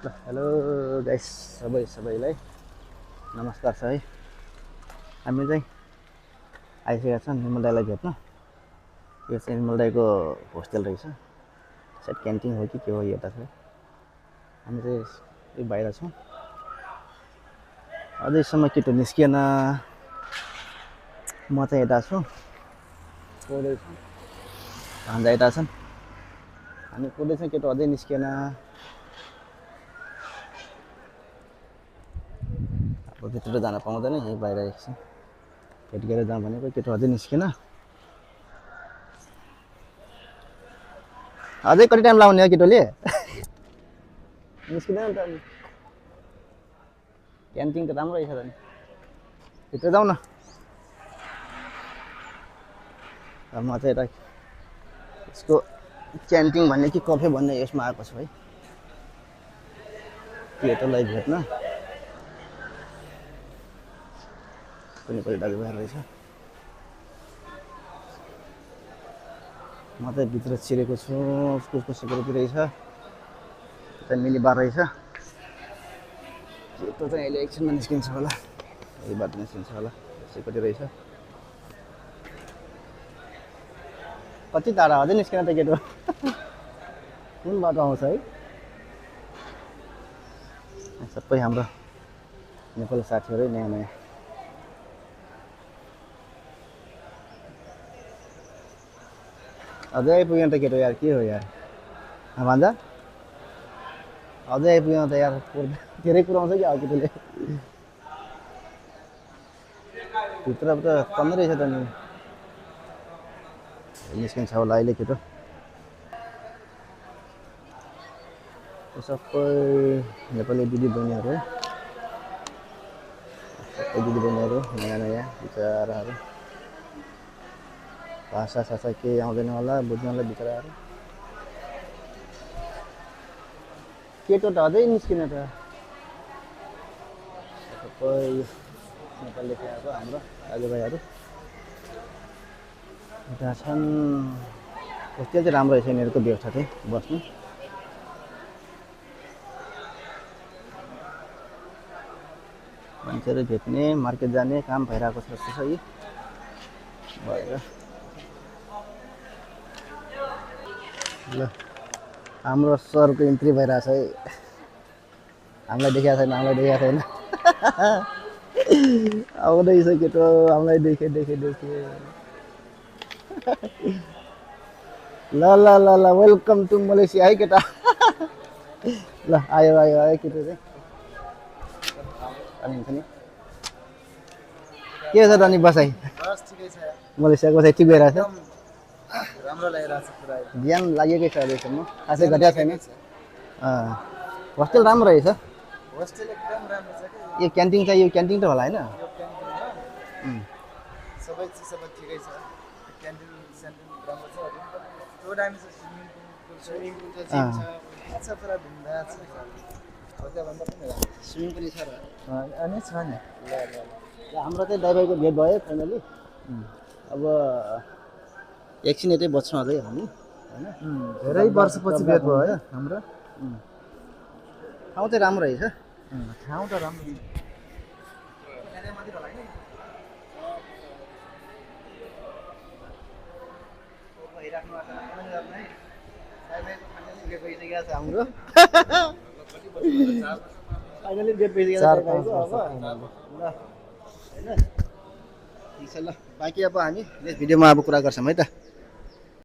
Hello guys सबैलाई नमस्कार छ है। हामी चाहिँ आइसकेका छौँ निर्मल दाइलाई भेट्न। यो चाहिँ निर्मल दाइको होस्टेल रहेछ, सायद क्यान्टिन हो कि के हो यता छ। हामी चाहिँ यो बाहिर छौँ, अझैसम्म केटो निस्किएन। म चाहिँ यता छु, कुर्दैछु, भान्जा यता छन्, हामी कुर्दैछौँ, केटो अझै निस्किएन। अब भित्र जान पाउँदैन, यहीँ बाहिर एकछिन भेट गरेर जाउँ भनेको, केटो अझै निस्किएन। अझै कति टाइम लाउने हो केटोले? निस्किँदैन त। क्यान्टिन त राम्रो रहेछ त नि, भित्र जाउँ न। म चाहिँ यता यसको क्यान्टिन भन्ने कि कफे भन्ने यसमा आएको छु है, केटोलाई भेट्न। कुनै पनि दाजुभाइ रहेछ। म चाहिँ भित्र छिरेको छु, उसको सेक्युरिटी रहेछ, यता मिनी बार रहेछ। केटो चाहिँ अहिले एकछिनमा निस्किन्छ होला, यही बाटो निस्किन्छ होला, सेक्युरिटी रहेछ। कति टाढा अझै निस्किन त केटो? कुन बाटो आउँछ है? सबै हाम्रो नेपाली साथीहरू नयाँ नयाँ। अझै आइपुगेन त केटो यार, के हो यार भान्जा? अझै आइपुगेन त यार, धेरै कुराउँछ कि अब केटोले। भित्र त कमै रहेछ त नि, निस्किन्छ होला अहिले केटो। सबै नेपाली दिदीबहिनीहरू, सबै दिदीबहिनीहरू नयाँ नयाँ बिचराहरू, भाषा सासा केही आउँदैन होला बुझ्नलाई बिचराहरू। केटो त अझै निस्किन त। सबै नेपालीदेखि आएको हाम्रो दाजुभाइहरू यता छन्। होस्टेल चाहिँ राम्रो रहेछ यिनीहरूको व्यवस्था चाहिँ बस्नु। मान्छेहरू भेट्ने, मार्केट जाने काम भइरहेको छ जस्तो छ यी भएर। ल हाम्रो सरको इन्ट्री भइरहेछ है, हामीलाई देखाएको छैन, हामीलाई देखाएको छैन। आउँदैछ केटो, हामीलाई देखे। ल ल ल ल वेलकम टु मलेसिया है केटा। ल आयो केटो चाहिँ अनि हुन्छ नि। के छ त अनि बसाइ? बस ठिकै छ, मलेसियाको चाहिँ ठिक भइरहेछ, राम्रो लागिरहेछ पुरा। ज्यान लागेकै छ अहिलेसम्म, खासै घटिया छैन। लागेकै छ। होस्टेल राम्रो रहेछ। होस्टेल एकदम राम्रो छ कि यो क्यान्टिन चाहिँ यो क्यान्टिन त होला होइन? यो क्यान्टिनमा सबै चिज सबै ठिकै छ। क्यान्टिन सेन्टिन राम्रो छ, रुम पनि यस्तो दामी छ। स्विमिङ पुल छ, जिम छ, छ पुरा बिन्दास छ। अब त्यहाँभन्दा पनि राम्रो छ। स्विमिङ पनि छ र? अनि छ नि। ल हाम्रो चाहिँ दाइभाइको भेट भयो फाइनली। अब एकछिन यतै बस्छौँ अझै हामी होइन। धेरै वर्षपछि भेट भयो है हाम्रो। ठाउँ चाहिँ राम्रो रहेछ। ठाउँ त राम्रो छ। हाम्रो फाइनली भेट भइसकेको छ दाइभाइको। अब ल होइन ठिक छ। ल बाँकी अब हामी नेक्स्ट भिडियोमा अब कुरा गर्छौँ है त।